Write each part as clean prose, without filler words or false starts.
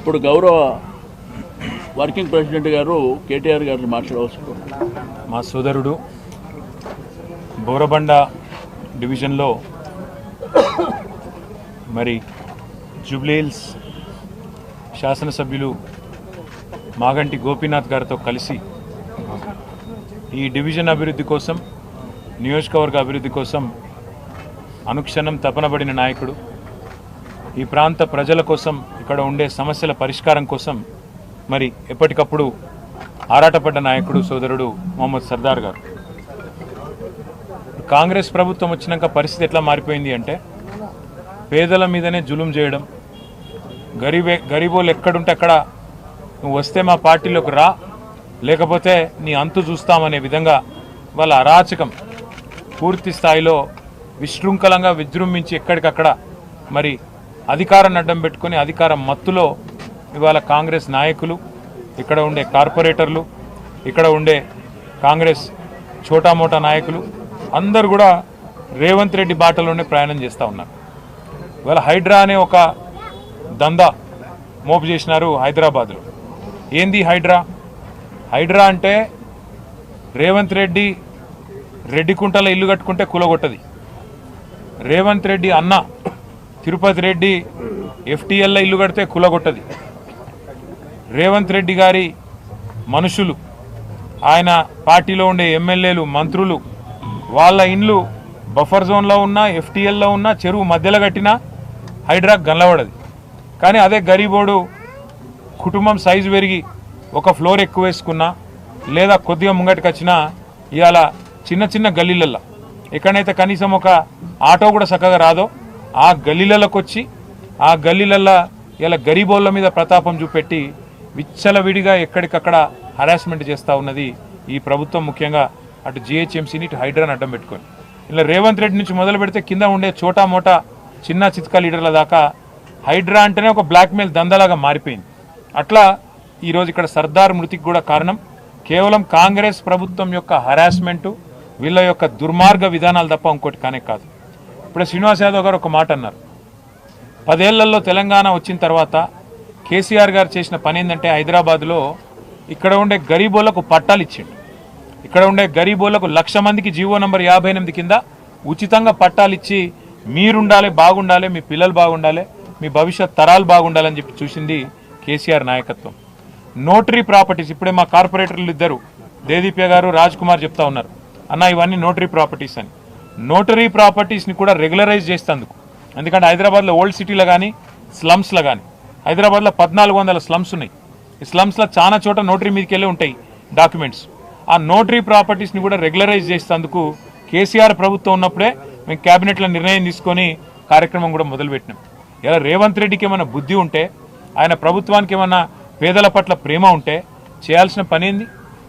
ఇప్పుడు గౌరవ working president గారు కేటీఆర్ గారిని మాట్లాడవలసింది. మా సోదరుడు బోరబండ డివిజన్లో మరి జూబ్లీహిల్స్ శాసనసభ్యులు మాగంటి గోపీనాథ్ గారితో కలిసి ఈ డివిజన్ అభివృద్ధి కోసం, నియోజకవర్గ అభివృద్ధి కోసం అనుక్షణం తపనబడిన నాయకుడు. ఈ ప్రాంత ప్రజల కోసం, ఇక్కడ ఉండే సమస్యల పరిష్కారం కోసం మరి ఎప్పటికప్పుడు ఆరాటపడ్డ నాయకుడు సోదరుడు మొహమ్మద్ సర్దార్ గారు. కాంగ్రెస్ ప్రభుత్వం వచ్చినాక పరిస్థితి ఎట్లా మారిపోయింది అంటే, పేదల మీదనే జులుం చేయడం, గరీబోళ్ళు ఎక్కడుంటే అక్కడ నువ్వు వస్తే మా పార్టీలోకి రా, లేకపోతే నీ అంతు చూస్తామనే విధంగా వాళ్ళ అరాచకం పూర్తి స్థాయిలో విశృంఖలంగా విజృంభించి ఎక్కడికక్కడ మరి అధికారాన్ని అడ్డం పెట్టుకుని అధికారం మత్తులో ఇవాళ కాంగ్రెస్ నాయకులు, ఇక్కడ ఉండే కార్పొరేటర్లు, ఇక్కడ ఉండే కాంగ్రెస్ చోటామోటా నాయకులు అందరూ కూడా రేవంత్ రెడ్డి బాటలోనే ప్రయాణం చేస్తూ ఉన్నారు. ఇవాళ హైడ్రా అనే ఒక దందా మోపు చేసినారు హైదరాబాద్లో. ఏంది హైడ్రా? హైడ్రా అంటే రేవంత్ రెడ్డి రెడ్డికుంటలో ఇల్లు కట్టుకుంటే కూలగొట్టది. రేవంత్ రెడ్డి అన్న తిరుపతి రెడ్డి ఎఫ్టీఎల్లో ఇల్లు కడితే కూలగొట్టది. రేవంత్ రెడ్డి గారి మనుషులు, ఆయన పార్టీలో ఉండే ఎమ్మెల్యేలు, మంత్రులు, వాళ్ళ ఇండ్లు బఫర్ జోన్లో ఉన్నా, ఎఫ్టీఎల్లో ఉన్నా, చెరువు మధ్యలో కట్టినా హైడ్రా గల్లబడది. కానీ అదే గరీబోడు కుటుంబం సైజు పెరిగి ఒక ఫ్లోర్ ఎక్కువ వేసుకున్నా, లేదా కొద్దిగా ముంగటికి వచ్చినా ఇవాళ చిన్న చిన్న గల్లీలల్లో ఎక్కడైతే కనీసం ఒక ఆటో కూడా చక్కగా రాదో ఆ గల్లీలలోకి వచ్చి ఆ గల్లీలల్లో ఇలా గరీబోళ్ళ మీద ప్రతాపం చూపెట్టి విచ్చలవిడిగా ఎక్కడికక్కడ హరాస్మెంట్ చేస్తూ ఉన్నది ఈ ప్రభుత్వం. ముఖ్యంగా అటు జిహెచ్ఎంసీని, ఇటు హైడ్రాని అడ్డం పెట్టుకొని ఇలా రేవంత్ రెడ్డి నుంచి మొదలు పెడితే కింద ఉండే చోటా మోటా చిన్న చిత్కా లీడర్ల దాకా హైడ్రా అంటేనే ఒక బ్లాక్మెయిల్ దందాలాగా మారిపోయింది. అట్లా ఈరోజు ఇక్కడ సర్దార్ మృతికి కూడా కారణం కేవలం కాంగ్రెస్ ప్రభుత్వం యొక్క హరాస్మెంటు, వీళ్ళ యొక్క దుర్మార్గ విధానాలు తప్ప ఇంకోటి కానే కాదు. ఇప్పుడు శ్రీనివాస్ యాదవ్ గారు ఒక మాట అన్నారు, 10 ఏళ్లలో తెలంగాణ వచ్చిన తర్వాత కేసీఆర్ గారు చేసిన పని ఏంటంటే హైదరాబాద్లో ఇక్కడ ఉండే గరీబోళ్లకు పట్టాలు ఇచ్చిండు. ఇక్కడ ఉండే గరీబోళ్లకు 1,00,000 మందికి జీవో నంబర్ 58 కింద ఉచితంగా పట్టాలు ఇచ్చి మీరుండాలి, బాగుండాలి, మీ పిల్లలు బాగుండాలి, మీ భవిష్యత్ తరాలు బాగుండాలని చెప్పి చూసింది కేసీఆర్ నాయకత్వం. నోటరీ ప్రాపర్టీస్, ఇప్పుడే మా కార్పొరేటర్లు ఇద్దరు దేదీప్య గారు, రాజ్ కుమార్ చెప్తా ఉన్నారు, అన్న ఇవన్నీ నోటరీ ప్రాపర్టీస్ అని. నోటరీ ప్రాపర్టీస్ని కూడా రెగ్యులరైజ్ చేసేందుకు, ఎందుకంటే హైదరాబాద్లో ఓల్డ్ సిటీలో కానీ స్లమ్స్లో కానీ, హైదరాబాద్లో 1400 స్లమ్స్ ఉన్నాయి. ఈ స్లమ్స్లో చాలా చోట నోటరీ మీదకి వెళ్ళి ఉంటాయి డాక్యుమెంట్స్. ఆ నోటరీ ప్రాపర్టీస్ని కూడా రెగ్యులరైజ్ చేసేందుకు కేసీఆర్ ప్రభుత్వం ఉన్నప్పుడే మేము క్యాబినెట్లో నిర్ణయం తీసుకొని కార్యక్రమం కూడా మొదలుపెట్టినాం. ఇలా రేవంత్ రెడ్డికి ఏమైనా బుద్ధి ఉంటే, ఆయన ప్రభుత్వానికి ఏమైనా పేదల పట్ల ప్రేమ ఉంటే చేయాల్సిన పని ఏంది?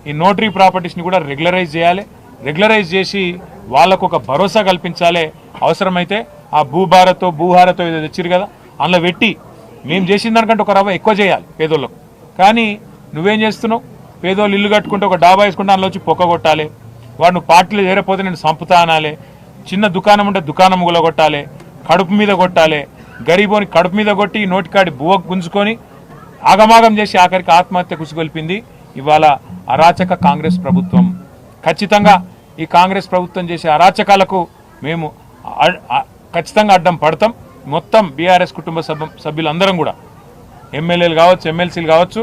ఈ నోటరీ ప్రాపర్టీస్ని కూడా రెగ్యులరైజ్ చేయాలి. రెగ్యులరైజ్ చేసి వాళ్ళకు ఒక భరోసా కల్పించాలి. అవసరమైతే ఆ భూహారతో ఏదో తెచ్చిరు కదా, అందులో పెట్టి మేము చేసిన దానికంటే ఒక రవ్వ ఎక్కువ చేయాలి పేదోళ్ళకు. కానీ నువ్వేం చేస్తున్నావు? పేదోళ్ళు ఇల్లు కట్టుకుంటే ఒక డాబా వేసుకుంటే అందులో వచ్చి పొక్క కొట్టాలి, వాడు నువ్వు పార్టీలో చేరపోతే నేను సంపుతా అనాలి, చిన్న దుకాణం ఉంటే దుకాణం గులగొట్టాలి, కడుపు మీద కొట్టాలి, గరీబోని కడుపు మీద కొట్టి నోటికాడి బువ్వ గుంజుకొని ఆగమాగం చేసి ఆఖరికి ఆత్మహత్య కుసిగొల్పింది ఇవాళ అరాచక కాంగ్రెస్ ప్రభుత్వం. ఖచ్చితంగా ఈ కాంగ్రెస్ ప్రభుత్వం చేసే అరాచకాలకు మేము ఖచ్చితంగా అడ్డం పడతాం. మొత్తం బీఆర్ఎస్ కుటుంబ సభ్యులందరం కూడా, ఎమ్మెల్యేలు కావచ్చు, ఎమ్మెల్సీలు కావచ్చు,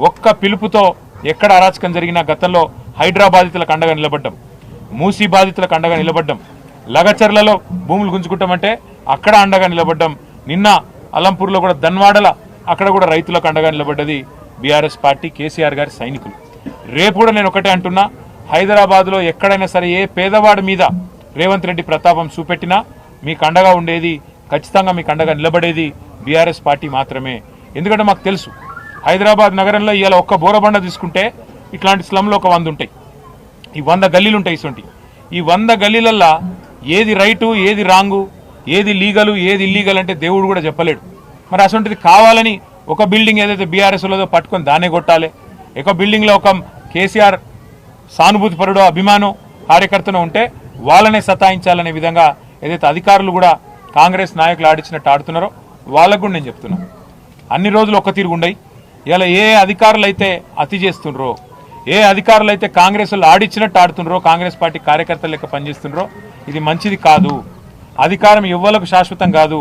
ఒక్క పిలుపుతో ఎక్కడ అరాచకం జరిగినా గతంలో హైడ్రా బాధితులకు అండగా నిలబడ్డం, మూసీ బాధితులకు అండగా నిలబడ్డం, లగచర్లలో భూములు గుంజుకుంటామంటే అక్కడ అండగా నిలబడ్డం. నిన్న అలంపూర్లో కూడా ధన్వాడల అక్కడ కూడా రైతులకు అండగా నిలబడ్డది బీఆర్ఎస్ పార్టీ, కేసీఆర్ గారి సైనికులు. రేపు కూడా నేను ఒకటే అంటున్నా, హైదరాబాద్లో ఎక్కడైనా సరే ఏ పేదవాడి మీద రేవంత్ రెడ్డి ప్రతాపం చూపెట్టినా మీకు అండగా ఉండేది, ఖచ్చితంగా మీకు అండగా నిలబడేది బీఆర్ఎస్ పార్టీ మాత్రమే. ఎందుకంటే మాకు తెలుసు హైదరాబాద్ నగరంలో ఇవాళ ఒక్క బోరబండ తీసుకుంటే ఇట్లాంటి స్లమ్లో ఒక 100 ఉంటాయి, ఈ 100 గల్లీలు ఉంటాయి. ఇటువంటి ఈ 100 గల్లీలల్లో ఏది రైటు, ఏది రాంగు, ఏది లీగలు, ఏది ఇల్లీగల్ అంటే దేవుడు కూడా చెప్పలేడు. మరి అటువంటిది కావాలని ఒక బిల్డింగ్ ఏదైతే బీఆర్ఎస్లో పట్టుకొని దాన్నే కొట్టాలి, ఒక బిల్డింగ్లో ఒక కేసీఆర్ సానుభూతి పరుడో అభిమానో కార్యకర్తను ఉంటే వాళ్ళనే సతాయించాలనే విధంగా ఏదైతే అధికారులు కూడా కాంగ్రెస్ నాయకులు ఆడించినట్టు ఆడుతున్నారో వాళ్ళకు కూడా నేను చెప్తున్నాను, అన్ని రోజులు ఒక్క తిరుగుండయి. ఇలా ఏ అధికారులు అయితే అతి చేస్తుండ్రో, ఏ అధికారులు అయితే కాంగ్రెస్ వాళ్ళు ఆడిచ్చినట్టు ఆడుతుండ్రో, కాంగ్రెస్ పార్టీ కార్యకర్తలు లెక్క పనిచేస్తుండ్రో, ఇది మంచిది కాదు. అధికారం ఎవ్వలకు శాశ్వతం కాదు.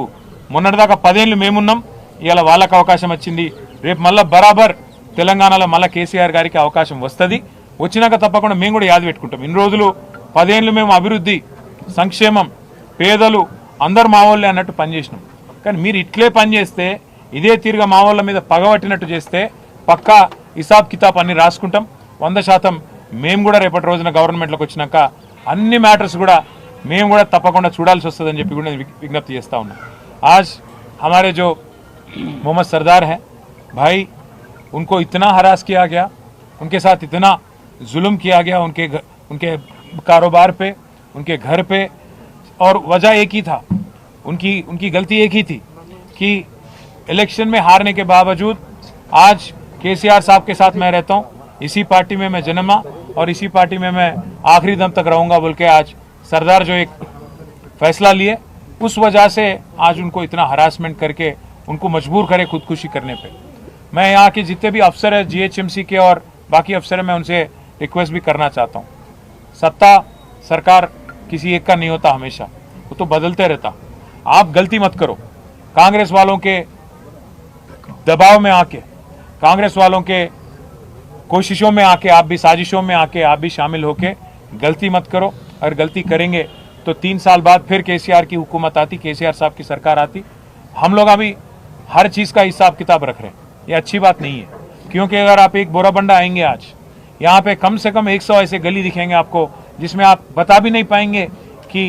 మొన్నటిదాకా 10 ఏళ్ళు మేమున్నాం, ఇవాళ వాళ్ళకి అవకాశం వచ్చింది. రేపు మళ్ళీ బరాబర్ తెలంగాణలో మళ్ళీ కేసీఆర్ గారికి అవకాశం వస్తుంది. వచ్చినాక తప్పకుండా మేము కూడా యాద పెట్టుకుంటాం. ఇన్ని రోజులు 10 ఏళ్ళు మేము అభివృద్ధి, సంక్షేమం, పేదలు అందరు మా వాళ్ళే అన్నట్టు పనిచేసినాం. కానీ మీరు ఇట్లే పనిచేస్తే, ఇదే తీరుగా మా వాళ్ళ మీద పగబట్టినట్టు చేస్తే పక్కా హిసాబ్ కితాబ్ అన్ని రాసుకుంటాం. 100% మేము కూడా రేపటి రోజున గవర్నమెంట్లోకి వచ్చినాక అన్ని మ్యాటర్స్ కూడా మేము కూడా తప్పకుండా చూడాల్సి వస్తుందని చెప్పి కూడా విజ్ఞప్తి చేస్తా ఉన్నాం. आज हमारे जो मोहम्मद सरदार हैं भाई, उनको इतना हरास किया गया, उनके साथ इतना जुल्म किया गया, उनके कारोबार पे, उनके घर पे, और वजह एक ही था, उनकी गलती एक ही थी कि इलेक्शन में हारने के बावजूद आज केसीआर साहब के साथ मैं रहता हूँ, इसी पार्टी में मैं जन्मा और इसी पार्टी में मैं आखिरी दम तक रहूँगा बोल के आज सरदार जो एक फैसला लिए, उस वजह से आज उनको इतना हरासमेंट करके उनको मजबूर करे खुदकुशी करने पे। मैं यहाँ के जितने भी अफसर हैं जीएचएमसी के और बाकी अफसर हैं, मैं उनसे रिक्वेस्ट भी करना चाहता हूँ, सत्ता सरकार किसी एक का नहीं होता, हमेशा वो तो बदलते रहता। आप गलती मत करो, कांग्रेस वालों के दबाव में आके, कांग्रेस वालों के कोशिशों में आके, आप भी साजिशों में आके आप भी शामिल होके गलती मत करो। अगर गलती करेंगे तो 3 साल बाद फिर केसीआर की हुकूमत आती, केसीआर साहब की सरकार आती। हम लोग अभी हर चीज़ का हिसाब किताब रख रहे हैं, ये अच्छी बात नहीं है। क्योंकि अगर आप एक बोराबंडा आएंगे आज, यहाँ पे कम से कम 100 ऐसे गली दिखेंगे आपको जिसमें आप बता भी नहीं पाएंगे कि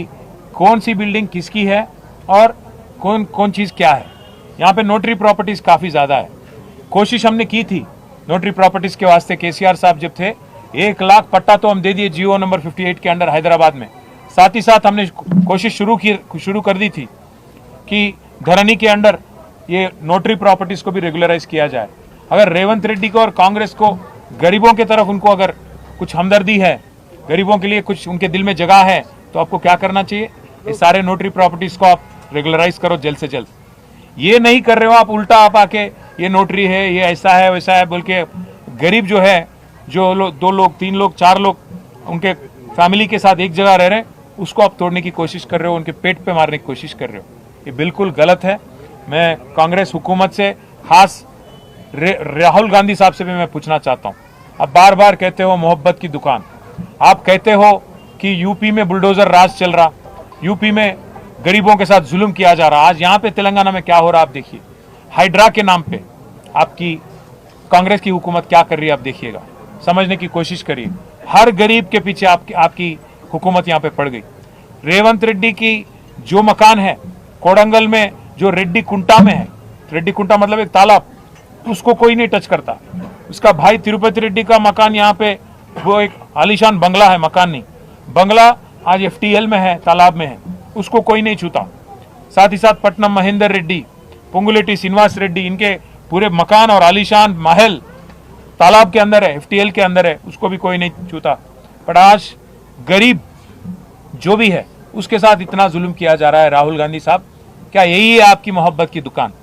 कौन सी बिल्डिंग किसकी है और कौन चीज़ क्या है। यहाँ पे नोटरी प्रॉपर्टीज़ काफ़ी ज़्यादा है। कोशिश हमने की थी नोटरी प्रॉपर्टीज़ के वास्ते, केसीआर साहब जब थे 1 लाख पट्टा तो हम दे दिए जीओ नंबर 58 के अंडर हैदराबाद में। साथ ही साथ हमने कोशिश शुरू कर दी थी कि धरनी के अंडर ये नोटरी प्रॉपर्टीज़ को भी रेगुलराइज किया जाए। अगर रेवंत रेड्डी को और कांग्रेस को गरीबों की तरफ उनको अगर कुछ हमदर्दी है, गरीबों के लिए कुछ उनके दिल में जगह है, तो आपको क्या करना चाहिए, ये सारे नोटरी प्रॉपर्टीज़ को आप रेगुलराइज करो जल्द से जल्द। ये नहीं कर रहे हो आप, उल्टा आप आके ये नोटरी है, ये ऐसा है वैसा है बोल के गरीब जो है, जो 2 लोग 3 लोग 4 लोग उनके फैमिली के साथ एक जगह रह रहे हैं, उसको आप तोड़ने की कोशिश कर रहे हो, उनके पेट पे मारने की कोशिश कर रहे हो। ये बिल्कुल गलत है। मैं कांग्रेस हुकूमत से, खास राहुल गांधी साहब से भी मैं पूछना चाहता हूँ, आप बार बार कहते हो मोहब्बत की दुकान, आप कहते हो कि यूपी में बुलडोजर राज चल रहा, यूपी में गरीबों के साथ जुल्म किया जा रहा। आज यहाँ पे तेलंगाना में क्या हो रहा आप देखिए, हाइड्रा के नाम पे आपकी कांग्रेस की हुकूमत क्या कर रही है आप देखिएगा, समझने की कोशिश करिए। हर गरीब के पीछे आपकी हुकूमत यहाँ पे पड़ गई। रेवंत रेड्डी की जो मकान है कोडंगल में, जो रेड्डी कुंटा में है, रेड्डी कुंटा मतलब एक तालाब, उसको कोई नहीं टच करता। उसका भाई तिरुपति रेड्डी का मकान यहाँ पे, वो एक आलीशान बंगला है, मकान नहीं बंगला, आज FTL में है, तालाब में है, उसको कोई नहीं छूता। साथ ही साथ पटनम महेंद्र रेड्डी, पुंगुलेटी श्रीनिवास रेड्डी, इनके पूरे मकान और आलीशान महल तालाब के अंदर है, FTL के अंदर है, उसको भी कोई नहीं छूता। पर आज गरीब जो भी है उसके साथ इतना जुल्म किया जा रहा है। राहुल गांधी साहब, क्या यही है आपकी मोहब्बत की दुकान?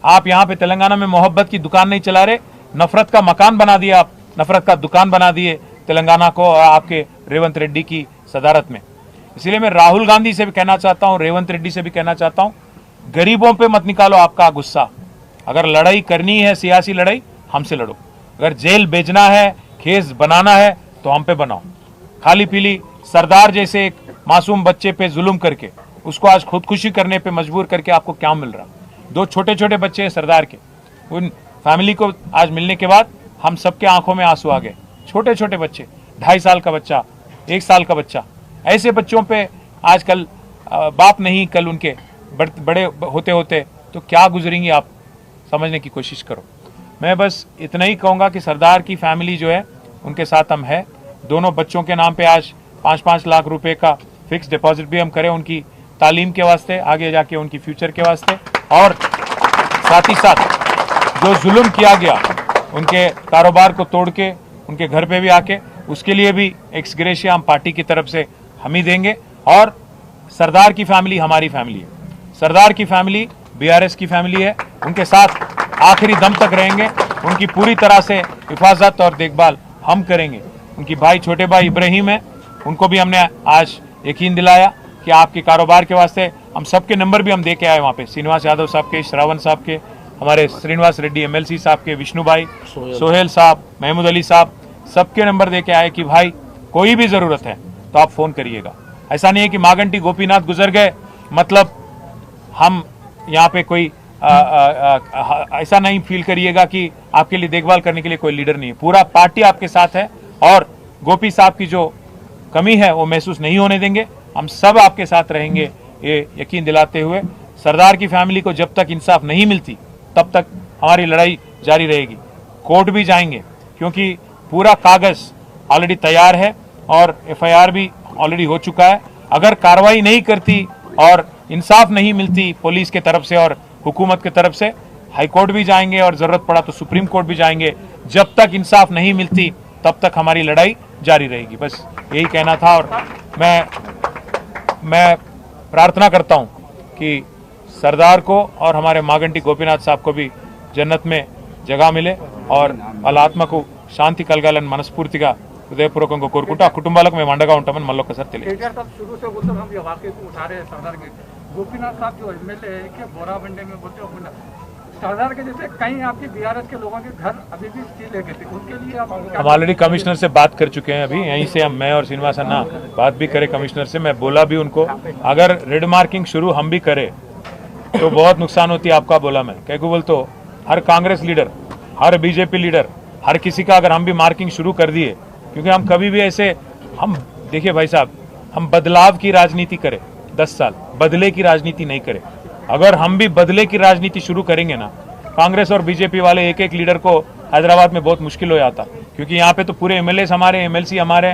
आप यहाँ पे तेलंगाना में मोहब्बत की दुकान नहीं चला रहे, नफरत का मकान बना दिया, आप नफरत का दुकान बना दिए तेलंगाना को और आपके रेवंत रेड्डी की सदारत में। इसलिए मैं राहुल गांधी से भी कहना चाहता हूँ, रेवंत रेड्डी से भी कहना चाहता हूँ, गरीबों पे मत निकालो आपका गुस्सा। अगर लड़ाई करनी है, सियासी लड़ाई, हमसे लड़ो। अगर जेल भेजना है, केस बनाना है, तो हम पे बनाओ। खाली पीली सरदार जैसे एक मासूम बच्चे पे जुल्म करके उसको आज खुदकुशी करने पे मजबूर करके आपको क्या मिल रहा? 2 छोटे छोटे बच्चे हैं सरदार के, उन फैमिली को आज मिलने के बाद हम सबके आंखों में आंसू आ गए। छोटे छोटे बच्चे, 2.5 साल का बच्चा, 1 साल का बच्चा, ऐसे बच्चों पे आजकल बाप नहीं, कल उनके बड़े होते होते तो क्या गुजरेंगी आप, समझने की कोशिश करो। मैं बस इतना ही कहूँगा कि सरदार की फैमिली जो है उनके साथ हम है। दोनों बच्चों के नाम पे आज 5-5 लाख रुपए का फिक्स डिपॉजिट भी हम करें, उनकी तालीम के वास्ते, आगे जाके उनकी फ्यूचर के वास्ते। और साथ ही साथ जो जुल्म किया गया उनके कारोबार को तोड़ के उनके घर पे भी आके, उसके लिए भी एक्स ग्रेशिया हम पार्टी की तरफ से हम ही देंगे। और सरदार की फैमिली हमारी फैमिली है, सरदार की फैमिली BRS की फैमिली है, उनके साथ आखिरी दम तक रहेंगे। उनकी पूरी तरह से हिफाजत और देखभाल हम करेंगे। उनकी भाई छोटे भाई इब्राहिम है, उनको भी हमने आज यकीन दिलाया कि आपके कारोबार के वास्ते हम सबके नंबर भी हम दे के आए वहाँ पे, श्रीनिवास यादव साहब के, श्रावण साहब के, हमारे श्रीनिवास रेड्डी MLC साहब के, विष्णु भाई, सोहेल साहब, महमूद अली साहब, सबके नंबर दे के आए कि भाई कोई भी ज़रूरत है तो आप फ़ोन करिएगा। ऐसा नहीं है कि मागंटी गोपीनाथ गुजर गए मतलब हम यहाँ पे कोई ऐसा नहीं फील करिएगा कि आपके लिए देखभाल करने के लिए कोई लीडर नहीं है। पूरा पार्टी आपके साथ है और गोपी साहब की जो कमी है वो महसूस नहीं होने देंगे। हम सब आपके साथ रहेंगे, ये यकीन दिलाते हुए सरदार की फैमिली को जब तक इंसाफ नहीं मिलती तब तक हमारी लड़ाई जारी रहेगी। कोर्ट भी जाएंगे क्योंकि पूरा कागज ऑलरेडी तैयार है और FIR भी ऑलरेडी हो चुका है। अगर कार्रवाई नहीं करती और इंसाफ नहीं मिलती पुलिस के तरफ से और हुकूमत के तरफ से, हाई कोर्ट भी जाएंगे और ज़रूरत पड़ा तो सुप्रीम कोर्ट भी जाएंगे। जब तक इंसाफ नहीं मिलती तब तक हमारी लड़ाई जारी रहेगी। बस यही कहना था और मैं प्रार्थना करता हूं कि सरदार को और हमारे मागंटी गोपीनाथ साहब को भी जन्नत में जगह मिले और వాళ్ళ ఆత్మకు శాంతి కలగాలని మనస్ఫూర్తిగా హృదయపూర్వకంగా కోరుకుంటూ ఆ కుటుంబాలకు మేము అండగా ఉంటామని మళ్ళీ ఒకసారి తెలియజేస్తాం। केटीआर साहब शुरू से बोलते हम ये वाकई को उठा रहे हैं सरदार के। गोपीनाथ साहब जो MLA है कि बोरा बंडे में बोलते हो सरदार के जैसे कई आपके BRS के लोगों के घर अभी भी सील है थे, उनके लिए आप हम ऑलरेडी कमिश्नर से बात कर चुके हैं। अभी यहीं से मैं और श्रीनिवास अन्ना बात भी करें कमिश्नर से। मैं बोला भी उनको अगर रेड मार्किंग शुरू हम भी करें तो बहुत नुकसान होती है आपका। बोला मैं क्या बोल तो हर कांग्रेस लीडर, हर BJP लीडर, हर किसी का अगर हम भी मार्किंग शुरू कर दिए, क्योंकि हम कभी भी ऐसे हम देखिए भाई साहब, हम बदलाव की राजनीति करें 10 साल, बदले की राजनीति नहीं करें। अगर हम भी बदले की राजनीति शुरू करेंगे ना, कांग्रेस और BJP वाले एक एक लीडर को हैदराबाद में बहुत मुश्किल हो जाता, क्योंकि यहाँ पे तो पूरे MLAs हमारे, MLC हमारे,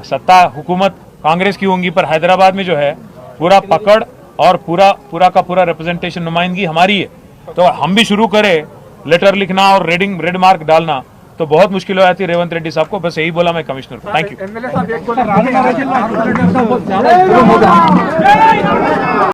सत्ता हुकूमत कांग्रेस की होंगी, पर हैदराबाद में जो है पूरा पकड़ और पूरा का पूरा रिप्रेजेंटेशन, नुमाइंदगी हमारी है। तो हम भी शुरू करें लेटर लिखना और रेड मार्क डालना तो बहुत मुश्किल हो जाती है रेवंत रेड्डी साहब को। बस यही बोला मैं कमिश्नर को। Thank you. MLA साहब एक बोले